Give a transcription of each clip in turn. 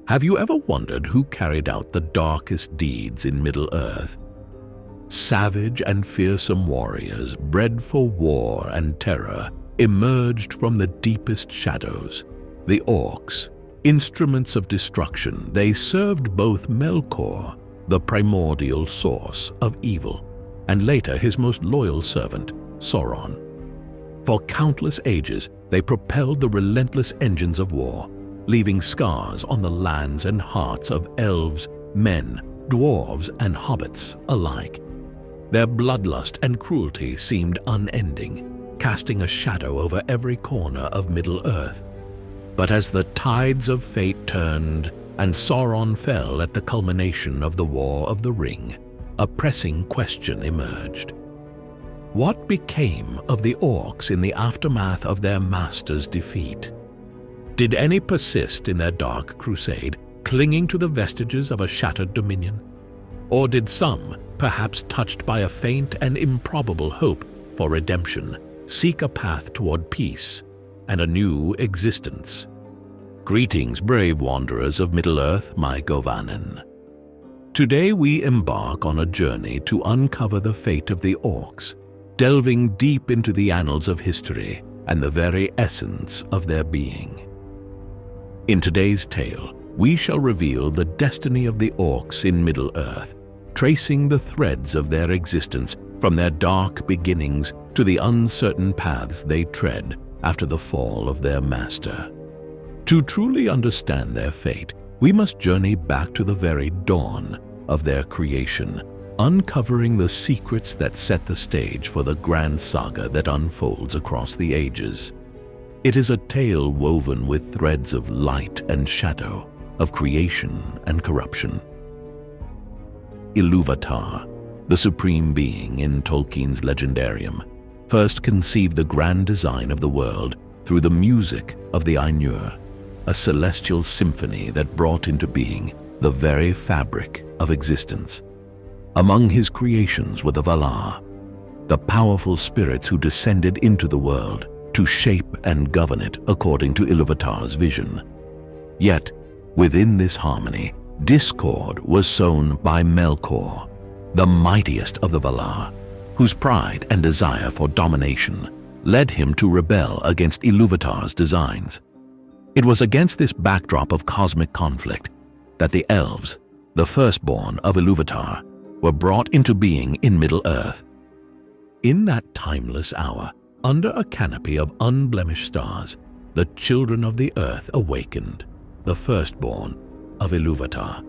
Have you ever wondered who carried out the darkest deeds in Middle-earth? Savage and fearsome warriors, bred for war and terror, emerged from the deepest shadows. The Orcs, instruments of destruction, they served both Melkor, the primordial source of evil, and later his most loyal servant, Sauron. For countless ages, they propelled the relentless engines of war, leaving scars on the lands and hearts of elves, men, dwarves, and hobbits alike. Their bloodlust and cruelty seemed unending, casting a shadow over every corner of Middle-earth. But as the tides of fate turned and Sauron fell at the culmination of the War of the Ring, a pressing question emerged. What became of the Orcs in the aftermath of their master's defeat? Did any persist in their dark crusade, clinging to the vestiges of a shattered dominion? Or did some, perhaps touched by a faint and improbable hope for redemption, seek a path toward peace and a new existence? Greetings, brave wanderers of Middle-earth, my Govanen. Today we embark on a journey to uncover the fate of the Orcs, delving deep into the annals of history and the very essence of their being. In today's tale, we shall reveal the destiny of the Orcs in Middle-earth, tracing the threads of their existence from their dark beginnings to the uncertain paths they tread after the fall of their master. To truly understand their fate, we must journey back to the very dawn of their creation, uncovering the secrets that set the stage for the grand saga that unfolds across the ages. It is a tale woven with threads of light and shadow, of creation and corruption. Ilúvatar, the supreme being in Tolkien's legendarium, first conceived the grand design of the world through the music of the yore, a celestial symphony that brought into being the very fabric of existence. Among his creations were the Valar, the powerful spirits who descended into the world to shape and govern it according to Ilúvatar's vision. Yet, within this harmony, discord was sown by Melkor, the mightiest of the Valar, whose pride and desire for domination led him to rebel against Ilúvatar's designs. It was against this backdrop of cosmic conflict that the elves, the firstborn of Ilúvatar, were brought into being in Middle-earth. In that timeless hour, under a canopy of unblemished stars, the children of the earth awakened, the firstborn of Ilúvatar.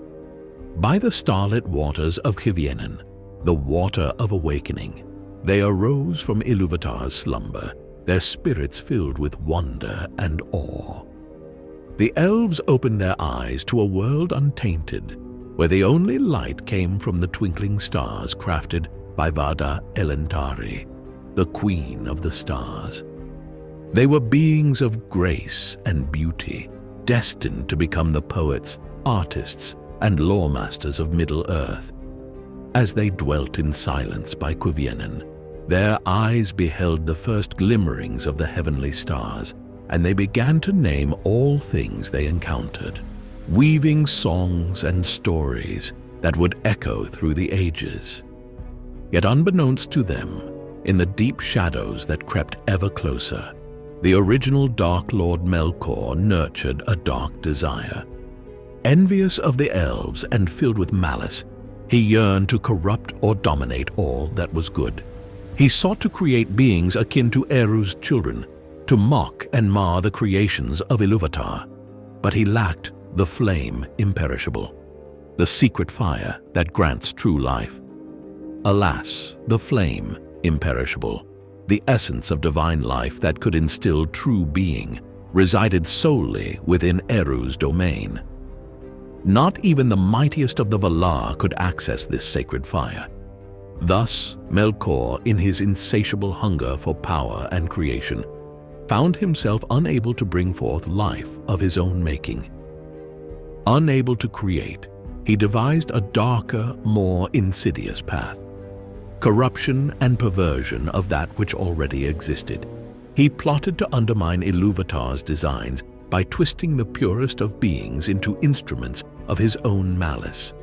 By the starlit waters of Hvenen, the water of awakening, they arose from Ilúvatar's slumber, their spirits filled with wonder and awe. The elves opened their eyes to a world untainted, where the only light came from the twinkling stars crafted by Vada Elentari, the queen of the stars. They were beings of grace and beauty, destined to become the poets, artists, and lore-masters of Middle-earth. As they dwelt in silence by Hvenen, their eyes beheld the first glimmerings of the heavenly stars, and they began to name all things they encountered, weaving songs and stories that would echo through the ages. Yet unbeknownst to them, in the deep shadows that crept ever closer, the original Dark Lord Melkor nurtured a dark desire. Envious of the elves and filled with malice, he yearned to corrupt or dominate all that was good. He sought to create beings akin to Eru's children, to mock and mar the creations of Ilúvatar, but he lacked the flame imperishable, the secret fire that grants true life. Alas, the flame imperishable, the essence of divine life that could instill true being, resided solely within Eru's domain. Not even the mightiest of the Valar could access this sacred fire. Thus, Melkor, in his insatiable hunger for power and creation, found himself unable to bring forth life of his own making. Unable to create, he devised a darker, more insidious path. Corruption and perversion of that which already existed. He plotted to undermine Ilúvatar's designs by twisting the purest of beings into instruments of his own malice.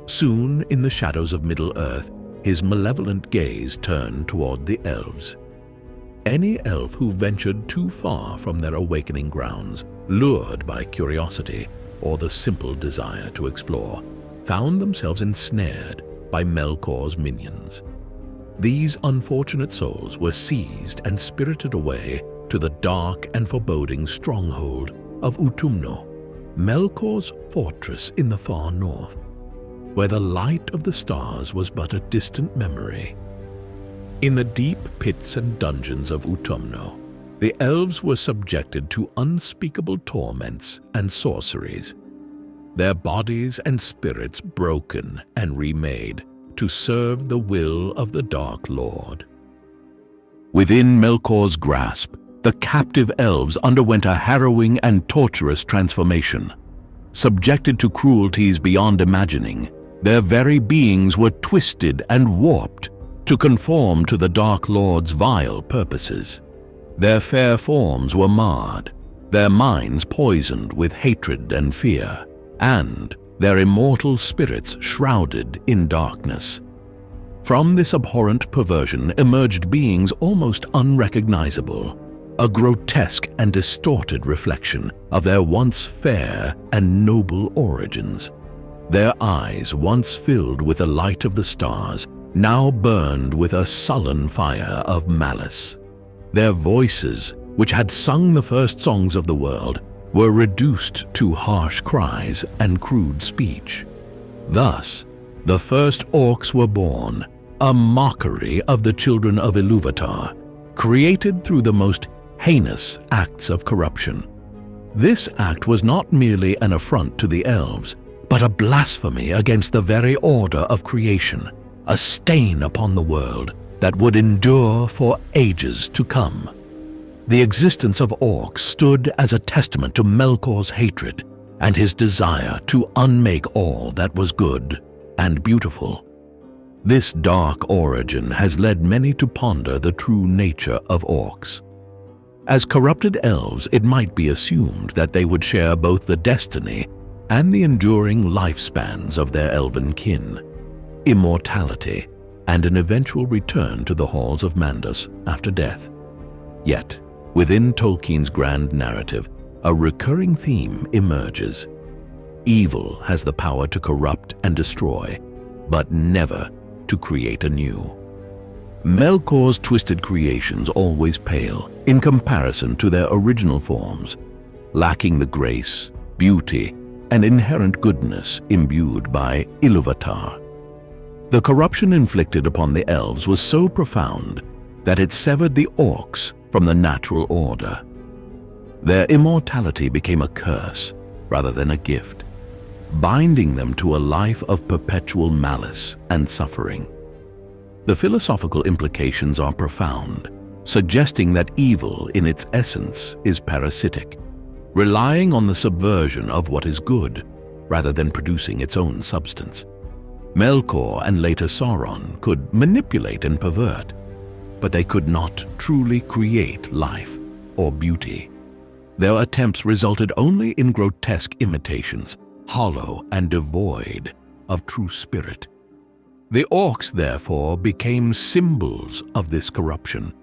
Soon, in the shadows of Middle-earth, his malevolent gaze turned toward the elves. Any elf who ventured too far from their awakening grounds, lured by curiosity or the simple desire to explore, found themselves ensnared by Melkor's minions. These unfortunate souls were seized and spirited away to the dark and foreboding stronghold of Utumno, Melkor's fortress in the far north, where the light of the stars was but a distant memory. In the deep pits and dungeons of Utumno, the elves were subjected to unspeakable torments and sorceries, their bodies and spirits broken and remade to serve the will of the Dark Lord. Within Melkor's grasp, the captive elves underwent a harrowing and torturous transformation. Subjected to cruelties beyond imagining, their very beings were twisted and warped to conform to the Dark Lord's vile purposes. Their fair forms were marred, their minds poisoned with hatred and fear, and their immortal spirits shrouded in darkness. From this abhorrent perversion emerged beings almost unrecognizable, a grotesque and distorted reflection of their once fair and noble origins. Their eyes, once filled with the light of the stars, now burned with a sullen fire of malice. Their voices, which had sung the first songs of the world, were reduced to harsh cries and crude speech. Thus, the first Orcs were born, a mockery of the children of Ilúvatar, created through the most heinous acts of corruption. This act was not merely an affront to the elves, but a blasphemy against the very order of creation, a stain upon the world that would endure for ages to come. The existence of Orcs stood as a testament to Melkor's hatred and his desire to unmake all that was good and beautiful. This dark origin has led many to ponder the true nature of Orcs. As corrupted elves, it might be assumed that they would share both the destiny and the enduring lifespans of their elven kin, immortality, and an eventual return to the halls of Mandos after death. Yet, within Tolkien's grand narrative, a recurring theme emerges. Evil has the power to corrupt and destroy, but never to create anew. Melkor's twisted creations always pale in comparison to their original forms, lacking the grace, beauty, and inherent goodness imbued by Ilúvatar. The corruption inflicted upon the elves was so profound that it severed the Orcs from the natural order. Their immortality became a curse rather than a gift, binding them to a life of perpetual malice and suffering. The philosophical implications are profound, suggesting that evil in its essence is parasitic, relying on the subversion of what is good rather than producing its own substance. Melkor and later Sauron could manipulate and pervert, but they could not truly create life or beauty. Their attempts resulted only in grotesque imitations, hollow and devoid of true spirit. The Orcs, therefore, became symbols of this corruption,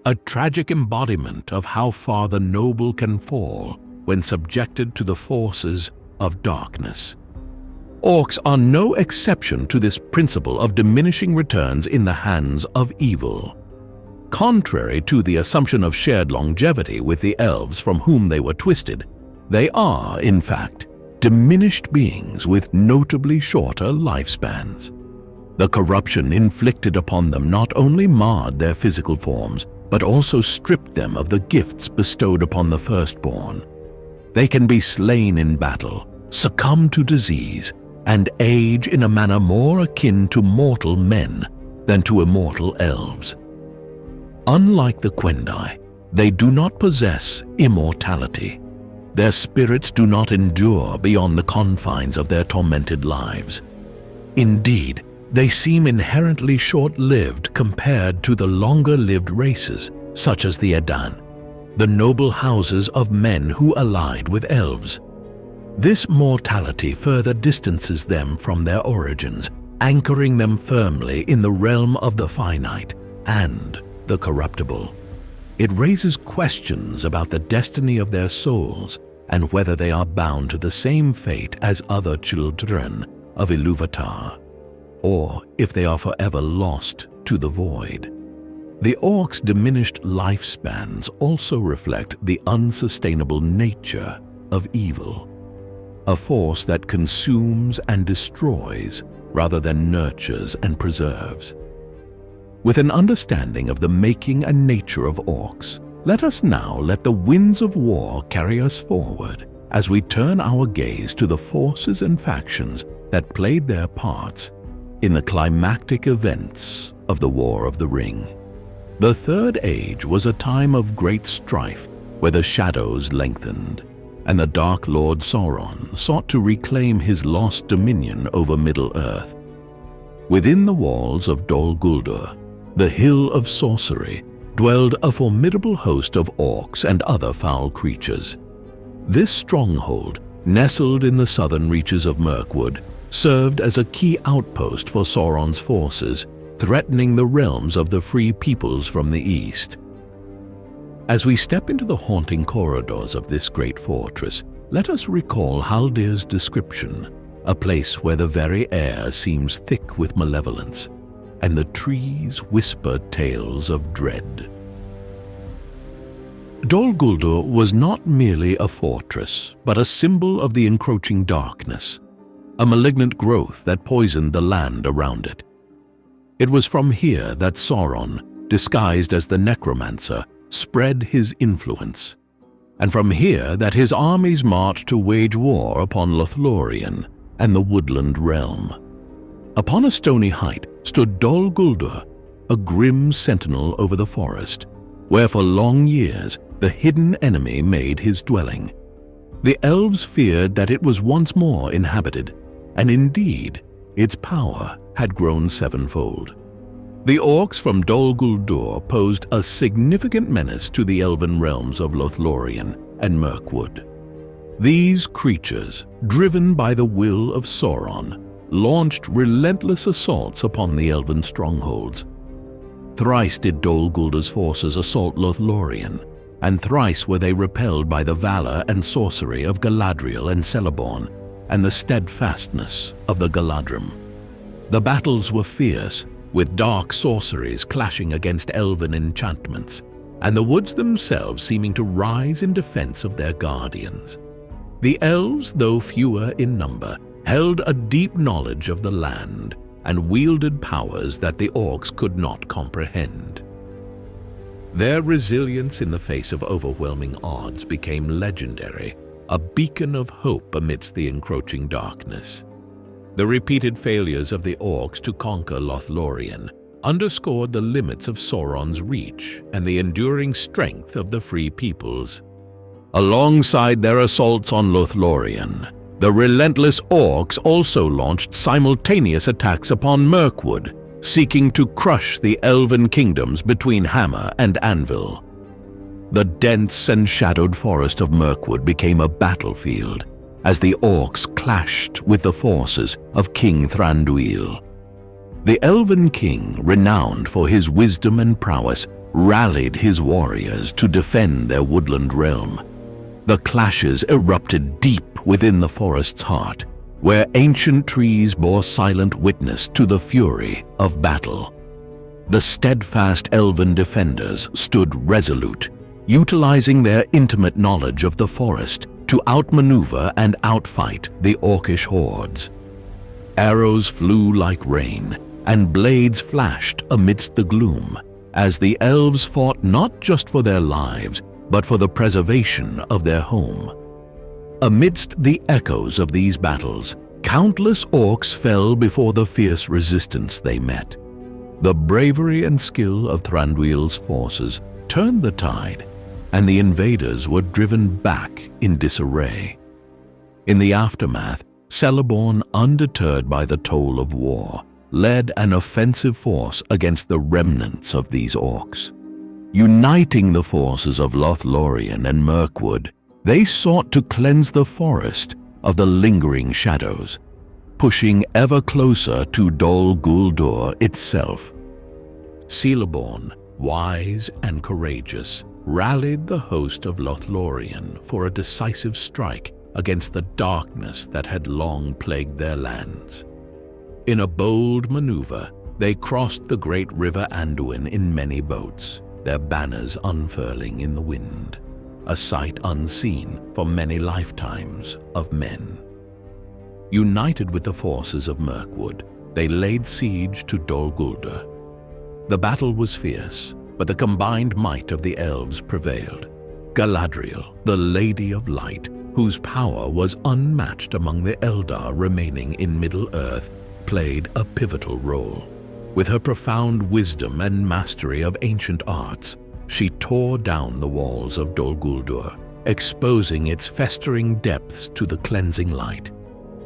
a tragic embodiment of how far the noble can fall when subjected to the forces of darkness. Orcs are no exception to this principle of diminishing returns in the hands of evil. Contrary to the assumption of shared longevity with the elves from whom they were twisted, they are, in fact, diminished beings with notably shorter lifespans. The corruption inflicted upon them not only marred their physical forms, but also stripped them of the gifts bestowed upon the firstborn. They can be slain in battle, succumb to disease, and age in a manner more akin to mortal men than to immortal elves. Unlike the Quendai, they do not possess immortality. Their spirits do not endure beyond the confines of their tormented lives. Indeed, they seem inherently short-lived compared to the longer-lived races, such as the Edan, the noble houses of men who allied with elves. This mortality further distances them from their origins, anchoring them firmly in the realm of the finite and the corruptible. It raises questions about the destiny of their souls and whether they are bound to the same fate as other children of Ilúvatar, or if they are forever lost to the void. The orcs' diminished lifespans also reflect the unsustainable nature of evil, a force that consumes and destroys rather than nurtures and preserves. With an understanding of the making and nature of orcs, let us now let the winds of war carry us forward as we turn our gaze to the forces and factions that played their parts in the climactic events of the War of the Ring. The Third Age was a time of great strife where the shadows lengthened, and the Dark Lord Sauron sought to reclaim his lost dominion over Middle-earth. Within the walls of Dol Guldur, the Hill of Sorcery, dwelled a formidable host of orcs and other foul creatures. This stronghold, nestled in the southern reaches of Mirkwood, served as a key outpost for Sauron's forces, threatening the realms of the free peoples from the east. As we step into the haunting corridors of this great fortress, let us recall Haldir's description, a place where the very air seems thick with malevolence, and the trees whisper tales of dread. Dol Guldur was not merely a fortress, but a symbol of the encroaching darkness, a malignant growth that poisoned the land around it. It was from here that Sauron, disguised as the necromancer, spread his influence, and from here that his armies marched to wage war upon Lothlorien and the woodland realm. Upon a stony height stood Dol Guldur, a grim sentinel over the forest, where for long years the hidden enemy made his dwelling. The elves feared that it was once more inhabited, and indeed, its power had grown sevenfold. The orcs from Dol Guldur posed a significant menace to the elven realms of Lothlorien and Mirkwood. These creatures, driven by the will of Sauron, launched relentless assaults upon the elven strongholds. Thrice did Dol Guldur's forces assault Lothlorien, and thrice were they repelled by the valor and sorcery of Galadriel and Celeborn, and the steadfastness of the Galadrim. The battles were fierce, with dark sorceries clashing against elven enchantments, and the woods themselves seeming to rise in defense of their guardians. The elves, though fewer in number, held a deep knowledge of the land and wielded powers that the orcs could not comprehend. Their resilience in the face of overwhelming odds became legendary, a beacon of hope amidst the encroaching darkness. The repeated failures of the orcs to conquer Lothlorien underscored the limits of Sauron's reach and the enduring strength of the free peoples. Alongside their assaults on Lothlorien, the relentless orcs also launched simultaneous attacks upon Mirkwood, seeking to crush the elven kingdoms between hammer and anvil. The dense and shadowed forest of Mirkwood became a battlefield as the orcs clashed with the forces of King Thranduil. The elven king, renowned for his wisdom and prowess, rallied his warriors to defend their woodland realm. The clashes erupted deep within the forest's heart, where ancient trees bore silent witness to the fury of battle. The steadfast elven defenders stood resolute, utilizing their intimate knowledge of the forest to outmaneuver and outfight the orcish hordes. Arrows flew like rain, and blades flashed amidst the gloom, as the elves fought not just for their lives, but for the preservation of their home. Amidst the echoes of these battles, countless orcs fell before the fierce resistance they met. The bravery and skill of Thranduil's forces turned the tide, and the invaders were driven back in disarray. In the aftermath, Celeborn, undeterred by the toll of war, led an offensive force against the remnants of these orcs. Uniting the forces of Lothlorien and Mirkwood, they sought to cleanse the forest of the lingering shadows, pushing ever closer to Dol Guldur itself. Celeborn, wise and courageous, rallied the host of Lothlorien for a decisive strike against the darkness that had long plagued their lands. In a bold maneuver, they crossed the great river Anduin in many boats, their banners unfurling in the wind, a sight unseen for many lifetimes of men. United with the forces of Mirkwood, they laid siege to Dol Guldur. The battle was fierce, but the combined might of the elves prevailed. Galadriel, the Lady of Light, whose power was unmatched among the Eldar remaining in Middle-earth, played a pivotal role. With her profound wisdom and mastery of ancient arts, she tore down the walls of Dol Guldur, exposing its festering depths to the cleansing light.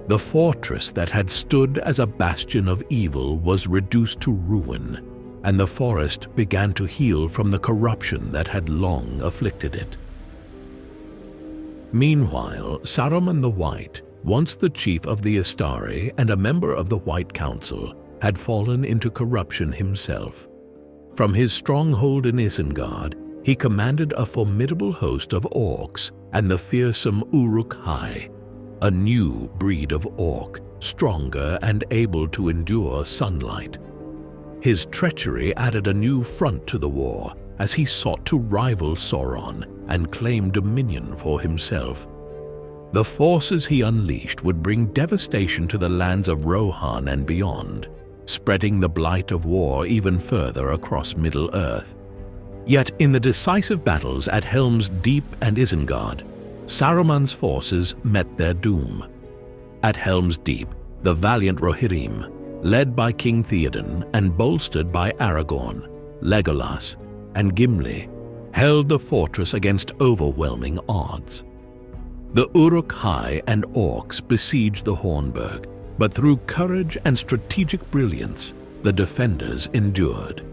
The fortress that had stood as a bastion of evil was reduced to ruin, and the forest began to heal from the corruption that had long afflicted it. Meanwhile, Saruman the White, once the chief of the Istari and a member of the White Council, had fallen into corruption himself. From his stronghold in Isengard, he commanded a formidable host of Orcs and the fearsome Uruk-hai, a new breed of Orc, stronger and able to endure sunlight. His treachery added a new front to the war as he sought to rival Sauron and claim dominion for himself. The forces he unleashed would bring devastation to the lands of Rohan and beyond, spreading the blight of war even further across Middle-earth. Yet in the decisive battles at Helm's Deep and Isengard, Saruman's forces met their doom. At Helm's Deep, the valiant Rohirrim, led by King Theoden and bolstered by Aragorn, Legolas, and Gimli, held the fortress against overwhelming odds. The Uruk-hai and Orcs besieged the Hornburg, but through courage and strategic brilliance, the defenders endured.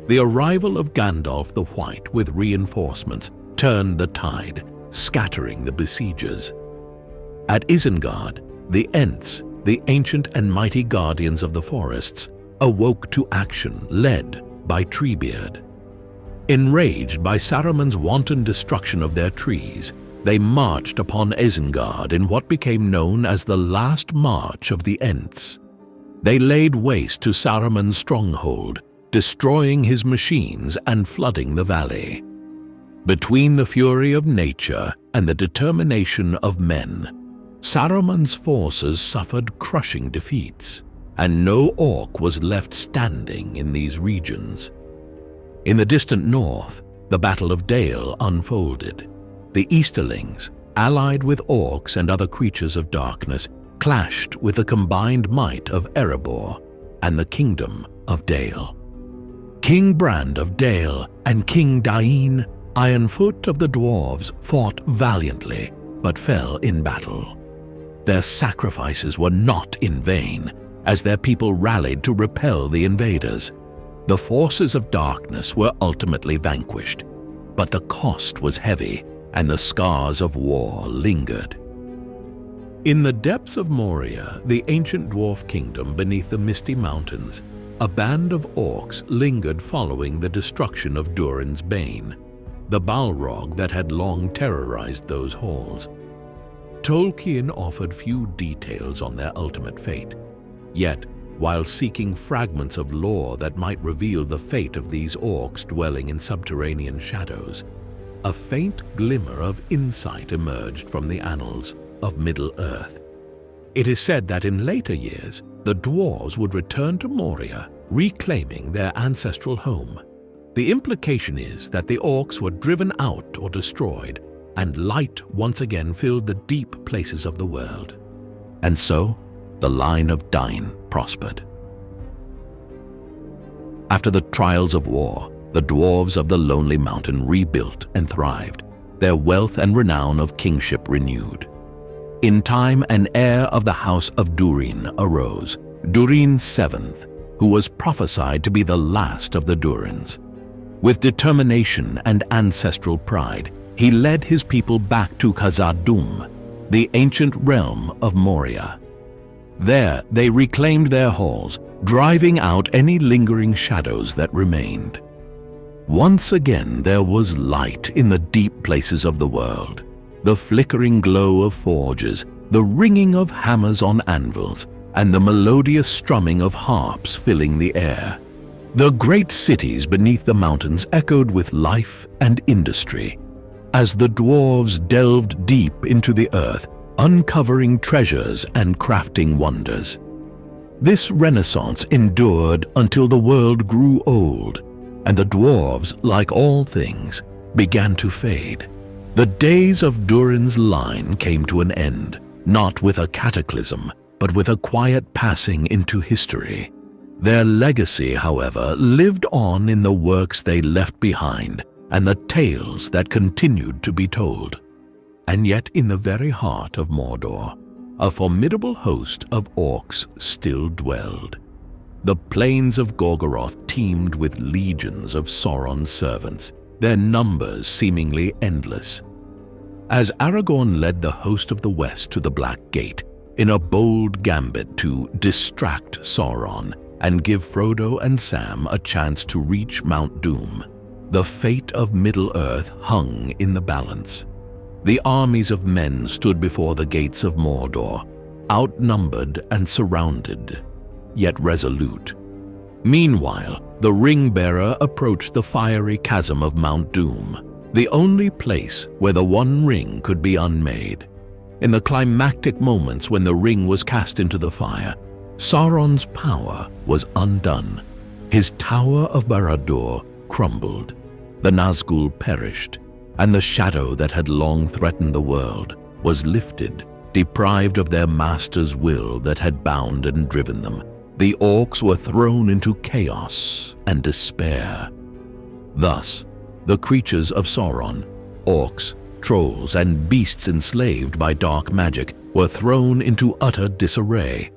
The arrival of Gandalf the White with reinforcements turned the tide, scattering the besiegers. At Isengard, the Ents, the ancient and mighty guardians of the forests, awoke to action led by Treebeard. Enraged by Saruman's wanton destruction of their trees, they marched upon Isengard in what became known as the Last March of the Ents. They laid waste to Saruman's stronghold, destroying his machines and flooding the valley. Between the fury of nature and the determination of men, Saruman's forces suffered crushing defeats, and no Orc was left standing in these regions. In the distant north, the Battle of Dale unfolded. The Easterlings, allied with Orcs and other creatures of darkness, clashed with the combined might of Erebor and the Kingdom of Dale. King Brand of Dale and King Dain, Ironfoot of the Dwarves, fought valiantly but fell in battle. Their sacrifices were not in vain, as their people rallied to repel the invaders. The forces of darkness were ultimately vanquished, but the cost was heavy and the scars of war lingered. In the depths of Moria, the ancient dwarf kingdom beneath the misty mountains, a band of Orcs lingered following the destruction of Durin's Bane, the Balrog that had long terrorized those halls. Tolkien offered few details on their ultimate fate, yet, while seeking fragments of lore that might reveal the fate of these Orcs dwelling in subterranean shadows, a faint glimmer of insight emerged from the annals of Middle-earth. It is said that in later years, the dwarves would return to Moria, reclaiming their ancestral home. The implication is that the Orcs were driven out or destroyed, and light once again filled the deep places of the world. And so, the line of Dain prospered. After the trials of war, the dwarves of the Lonely Mountain rebuilt and thrived, their wealth and renown of kingship renewed. In time, an heir of the house of Durin arose, Durin VII, who was prophesied to be the last of the Durins. With determination and ancestral pride, he led his people back to Khazad-dûm, the ancient realm of Moria. There, they reclaimed their halls, driving out any lingering shadows that remained. Once again, there was light in the deep places of the world. The flickering glow of forges, the ringing of hammers on anvils, and the melodious strumming of harps filling the air. The great cities beneath the mountains echoed with life and industry, as the dwarves delved deep into the earth, uncovering treasures and crafting wonders. This renaissance endured until the world grew old, and the dwarves, like all things, began to fade. The days of Durin's line came to an end, not with a cataclysm, but with a quiet passing into history. Their legacy, however, lived on in the works they left behind and the tales that continued to be told. And yet in the very heart of Mordor, a formidable host of orcs still dwelled. The plains of Gorgoroth teemed with legions of Sauron's servants, their numbers seemingly endless. As Aragorn led the host of the West to the Black Gate, in a bold gambit to distract Sauron and give Frodo and Sam a chance to reach Mount Doom, the fate of Middle-earth hung in the balance. The armies of men stood before the gates of Mordor, outnumbered and surrounded, yet resolute. Meanwhile, the ring-bearer approached the fiery chasm of Mount Doom, the only place where the One Ring could be unmade. In the climactic moments when the ring was cast into the fire, Sauron's power was undone. His Tower of Barad-dûr crumbled, the Nazgûl perished, and the shadow that had long threatened the world was lifted, deprived of their master's will that had bound and driven them. The orcs were thrown into chaos and despair. Thus, the creatures of Sauron, orcs, trolls, and beasts enslaved by dark magic, were thrown into utter disarray.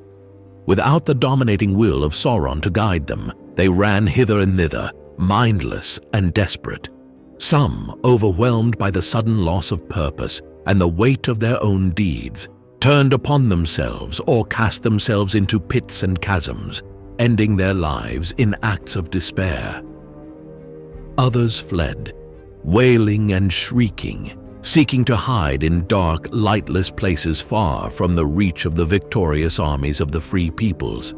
Without the dominating will of Sauron to guide them, they ran hither and thither, mindless and desperate. Some, overwhelmed by the sudden loss of purpose and the weight of their own deeds, turned upon themselves or cast themselves into pits and chasms, ending their lives in acts of despair. Others fled, wailing and shrieking, seeking to hide in dark, lightless places far from the reach of the victorious armies of the Free Peoples.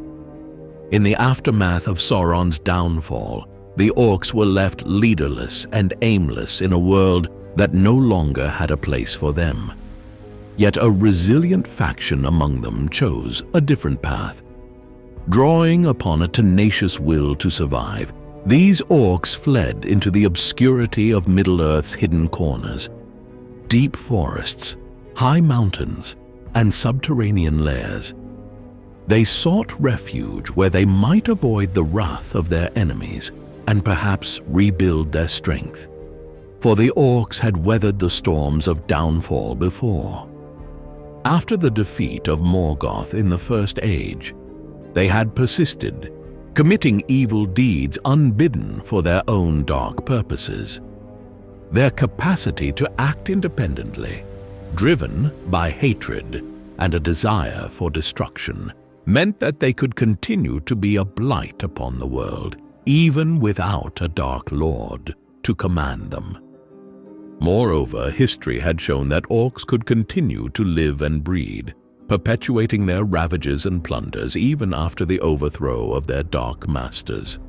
In the aftermath of Sauron's downfall, the orcs were left leaderless and aimless in a world that no longer had a place for them. Yet a resilient faction among them chose a different path. Drawing upon a tenacious will to survive, these orcs fled into the obscurity of Middle-earth's hidden corners. Deep forests, high mountains, and subterranean lairs. They sought refuge where they might avoid the wrath of their enemies and perhaps rebuild their strength. For the orcs had weathered the storms of downfall before. After the defeat of Morgoth in the First Age, they had persisted, committing evil deeds unbidden for their own dark purposes. Their capacity to act independently, driven by hatred and a desire for destruction, meant that they could continue to be a blight upon the world, even without a Dark Lord to command them. Moreover, history had shown that orcs could continue to live and breed, perpetuating their ravages and plunders even after the overthrow of their dark masters.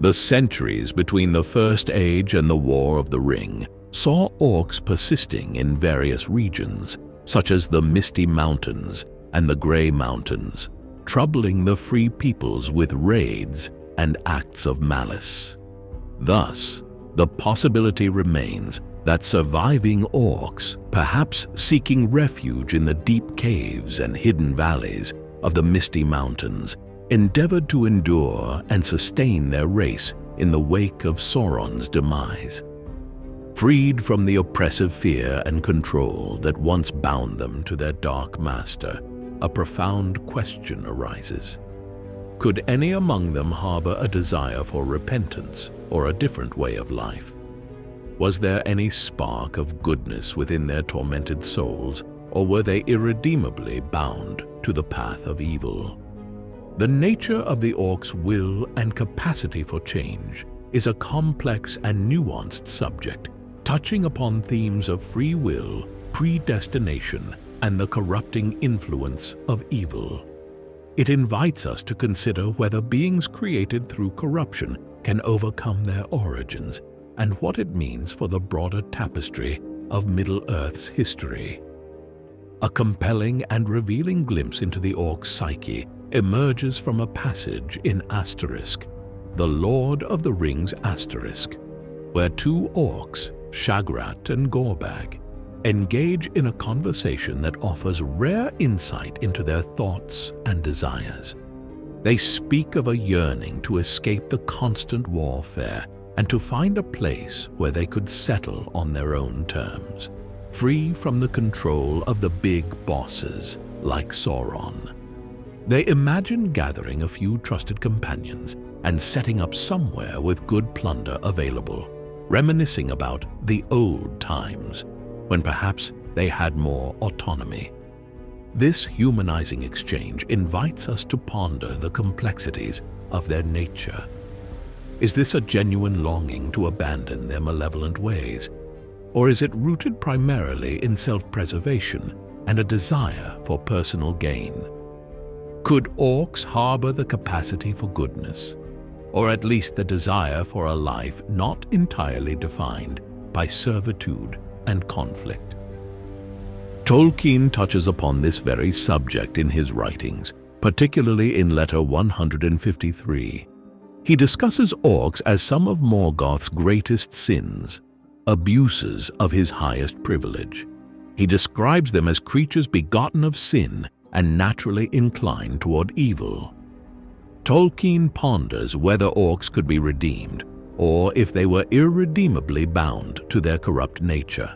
The centuries between the First Age and the War of the Ring saw orcs persisting in various regions, such as the Misty Mountains and the Grey Mountains, troubling the Free Peoples with raids and acts of malice. Thus, the possibility remains that surviving orcs, perhaps seeking refuge in the deep caves and hidden valleys of the Misty Mountains, endeavored to endure and sustain their race in the wake of Sauron's demise. Freed from the oppressive fear and control that once bound them to their dark master, a profound question arises. Could any among them harbor a desire for repentance or a different way of life? Was there any spark of goodness within their tormented souls, or were they irredeemably bound to the path of evil? The nature of the Orcs' will and capacity for change is a complex and nuanced subject, touching upon themes of free will, predestination, and the corrupting influence of evil. It invites us to consider whether beings created through corruption can overcome their origins, and what it means for the broader tapestry of Middle-earth's history. A compelling and revealing glimpse into the Orc psyche emerges from a passage in Asterisk, the Lord of the Rings Asterisk, where two Orcs, Shagrat and Gorbag, engage in a conversation that offers rare insight into their thoughts and desires. They speak of a yearning to escape the constant warfare and to find a place where they could settle on their own terms, free from the control of the big bosses like Sauron. They imagine gathering a few trusted companions and setting up somewhere with good plunder available, reminiscing about the old times, when perhaps they had more autonomy. This humanizing exchange invites us to ponder the complexities of their nature. Is this a genuine longing to abandon their malevolent ways, or is it rooted primarily in self-preservation and a desire for personal gain? Could Orcs harbor the capacity for goodness, or at least the desire for a life not entirely defined by servitude and conflict? Tolkien touches upon this very subject in his writings, particularly in letter 153. He discusses Orcs as some of Morgoth's greatest sins, abuses of his highest privilege. He describes them as creatures begotten of sin and naturally inclined toward evil. Tolkien ponders whether Orcs could be redeemed, or if they were irredeemably bound to their corrupt nature.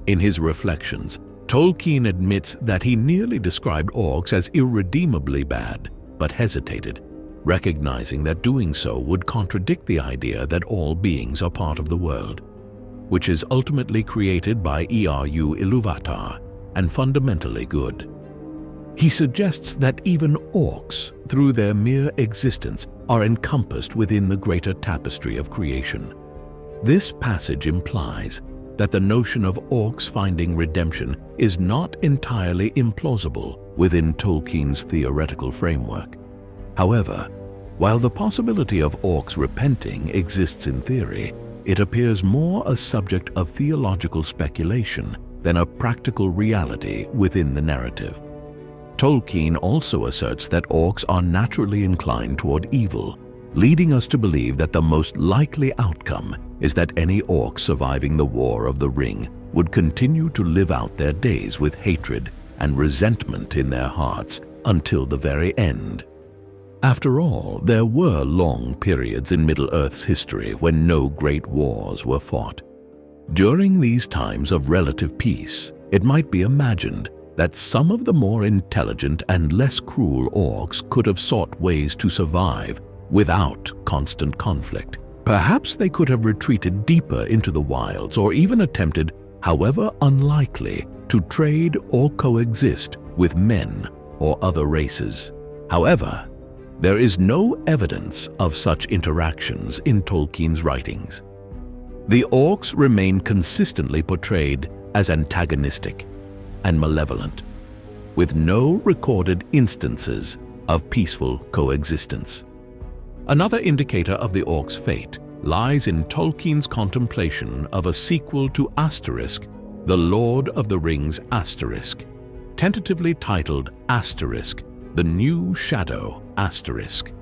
In his reflections, Tolkien admits that he nearly described Orcs as irredeemably bad, but hesitated, recognizing that doing so would contradict the idea that all beings are part of the world, which is ultimately created by Eru Ilúvatar and fundamentally good. He suggests that even Orcs, through their mere existence, are encompassed within the greater tapestry of creation. This passage implies that the notion of Orcs finding redemption is not entirely implausible within Tolkien's theoretical framework. However, while the possibility of Orcs repenting exists in theory, it appears more a subject of theological speculation than a practical reality within the narrative. Tolkien also asserts that Orcs are naturally inclined toward evil, leading us to believe that the most likely outcome is that any Orc surviving the War of the Ring would continue to live out their days with hatred and resentment in their hearts until the very end. After all, there were long periods in Middle-earth's history when no great wars were fought. During these times of relative peace, it might be imagined that some of the more intelligent and less cruel Orcs could have sought ways to survive without constant conflict. Perhaps they could have retreated deeper into the wilds or even attempted, however unlikely, to trade or coexist with men or other races. However, there is no evidence of such interactions in Tolkien's writings. The Orcs remain consistently portrayed as antagonistic and malevolent, with no recorded instances of peaceful coexistence. Another indicator of the Orcs' fate lies in Tolkien's contemplation of a sequel to Asterisk, the Lord of the Rings Asterisk, tentatively titled Asterisk, the New Shadow Asterisk.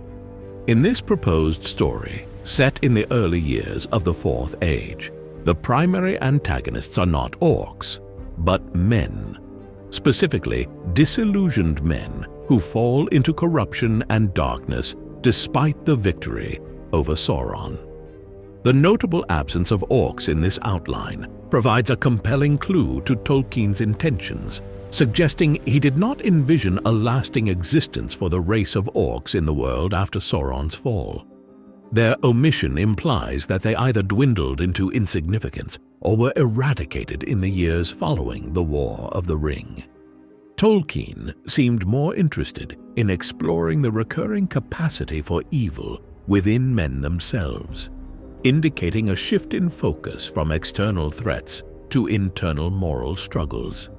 In this proposed story, set in the early years of the Fourth Age, the primary antagonists are not Orcs, but men, specifically disillusioned men who fall into corruption and darkness despite the victory over Sauron. The notable absence of Orcs in this outline provides a compelling clue to Tolkien's intentions, suggesting he did not envision a lasting existence for the race of orcs in the world after Sauron's fall. Their omission implies that they either dwindled into insignificance or were eradicated in the years following the War of the Ring. Tolkien seemed more interested in exploring the recurring capacity for evil within men themselves, indicating a shift in focus from external threats to internal moral struggles.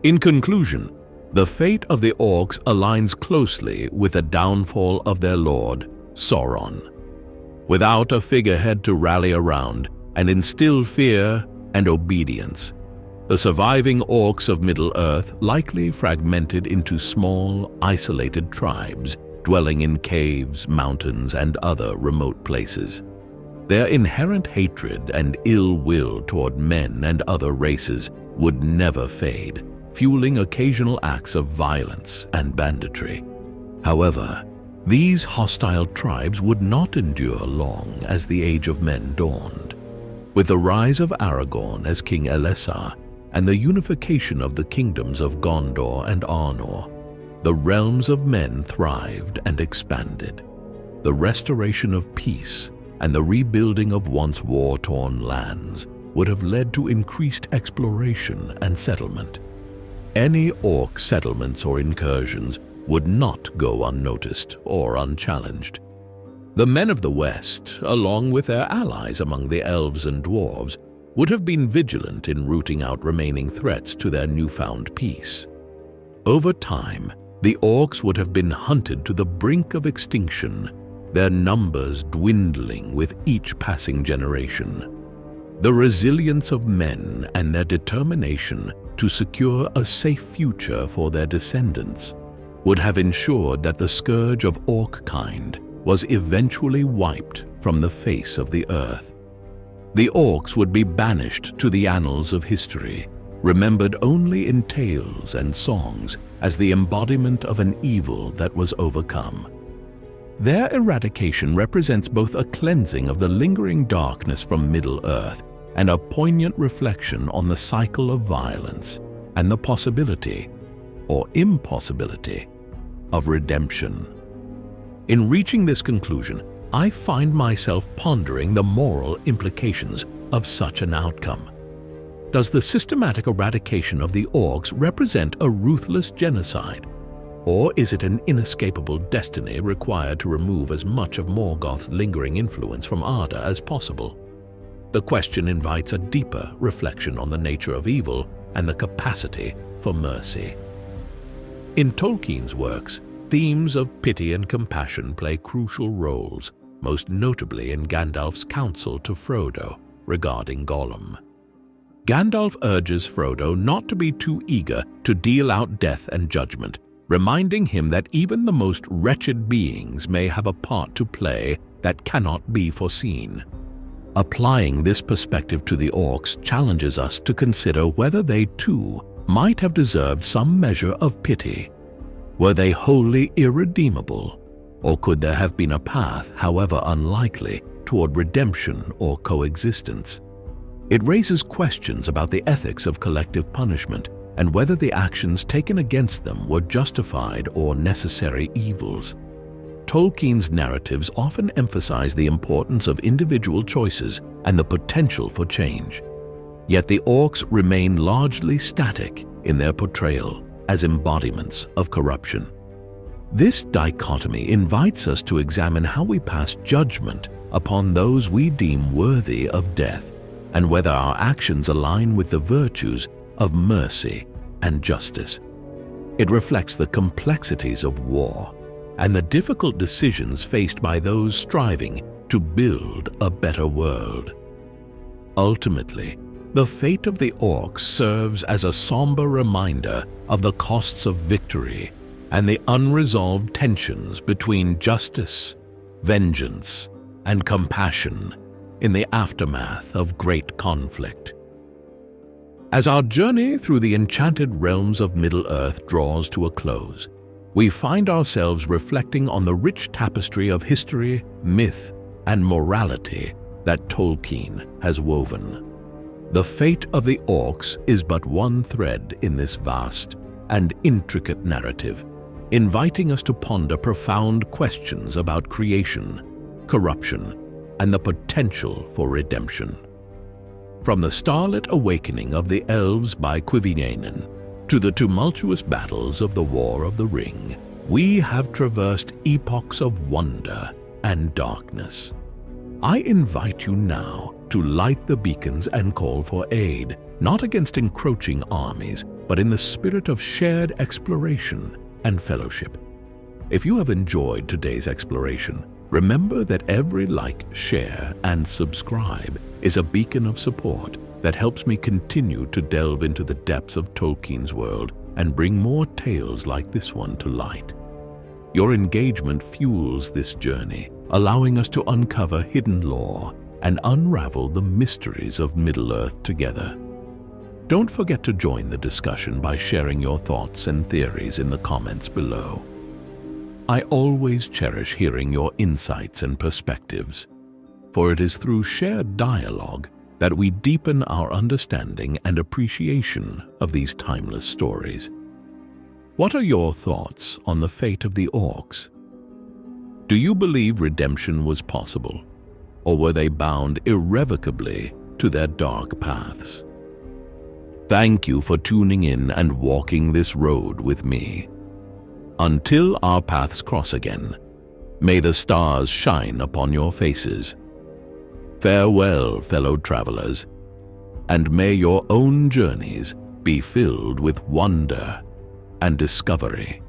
In conclusion, the fate of the orcs aligns closely with the downfall of their lord, Sauron. Without a figurehead to rally around and instill fear and obedience, the surviving orcs of Middle-earth likely fragmented into small, isolated tribes dwelling in caves, mountains, and other remote places. Their inherent hatred and ill will toward men and other races would never fade, fueling occasional acts of violence and banditry. However, these hostile tribes would not endure long as the Age of Men dawned. With the rise of Aragorn as King Elessar and the unification of the kingdoms of Gondor and Arnor, the realms of men thrived and expanded. The restoration of peace and the rebuilding of once war-torn lands would have led to increased exploration and settlement. Any orc settlements or incursions would not go unnoticed or unchallenged. The men of the West, along with their allies among the elves and dwarves, would have been vigilant in rooting out remaining threats to their newfound peace. Over time, the orcs would have been hunted to the brink of extinction, their numbers dwindling with each passing generation. The resilience of men and their determination to secure a safe future for their descendants would have ensured that the scourge of orc kind was eventually wiped from the face of the earth. The orcs would be banished to the annals of history, remembered only in tales and songs as the embodiment of an evil that was overcome. Their eradication represents both a cleansing of the lingering darkness from Middle-earth and a poignant reflection on the cycle of violence and the possibility, or impossibility, of redemption. In reaching this conclusion, I find myself pondering the moral implications of such an outcome. Does the systematic eradication of the orcs represent a ruthless genocide? Or is it an inescapable destiny required to remove as much of Morgoth's lingering influence from Arda as possible? The question invites a deeper reflection on the nature of evil and the capacity for mercy. In Tolkien's works, themes of pity and compassion play crucial roles, most notably in Gandalf's counsel to Frodo regarding Gollum. Gandalf urges Frodo not to be too eager to deal out death and judgment, reminding him that even the most wretched beings may have a part to play that cannot be foreseen. Applying this perspective to the orcs challenges us to consider whether they too might have deserved some measure of pity. Were they wholly irredeemable, or could there have been a path, however unlikely, toward redemption or coexistence? It raises questions about the ethics of collective punishment and whether the actions taken against them were justified or necessary evils. Tolkien's narratives often emphasize the importance of individual choices and the potential for change. Yet the orcs remain largely static in their portrayal as embodiments of corruption. This dichotomy invites us to examine how we pass judgment upon those we deem worthy of death and whether our actions align with the virtues of mercy and justice. It reflects the complexities of war and the difficult decisions faced by those striving to build a better world. Ultimately, the fate of the orcs serves as a somber reminder of the costs of victory and the unresolved tensions between justice, vengeance, and compassion in the aftermath of great conflict. As our journey through the enchanted realms of Middle-earth draws to a close, we find ourselves reflecting on the rich tapestry of history, myth, and morality that Tolkien has woven. The fate of the Orcs is but one thread in this vast and intricate narrative, inviting us to ponder profound questions about creation, corruption, and the potential for redemption. From the starlit awakening of the elves by Cuiviénen to the tumultuous battles of the War of the Ring, we have traversed epochs of wonder and darkness. I invite you now to light the beacons and call for aid, not against encroaching armies, but in the spirit of shared exploration and fellowship. If you have enjoyed today's exploration, remember that every like, share, and subscribe is a beacon of support that helps me continue to delve into the depths of Tolkien's world and bring more tales like this one to light. Your engagement fuels this journey, allowing us to uncover hidden lore and unravel the mysteries of Middle-earth together. Don't forget to join the discussion by sharing your thoughts and theories in the comments below. I always cherish hearing your insights and perspectives, for it is through shared dialogue that we deepen our understanding and appreciation of these timeless stories. What are your thoughts on the fate of the Orcs? Do you believe redemption was possible, or were they bound irrevocably to their dark paths? Thank you for tuning in and walking this road with me. Until our paths cross again, may the stars shine upon your faces. Farewell, fellow travelers, and may your own journeys be filled with wonder and discovery.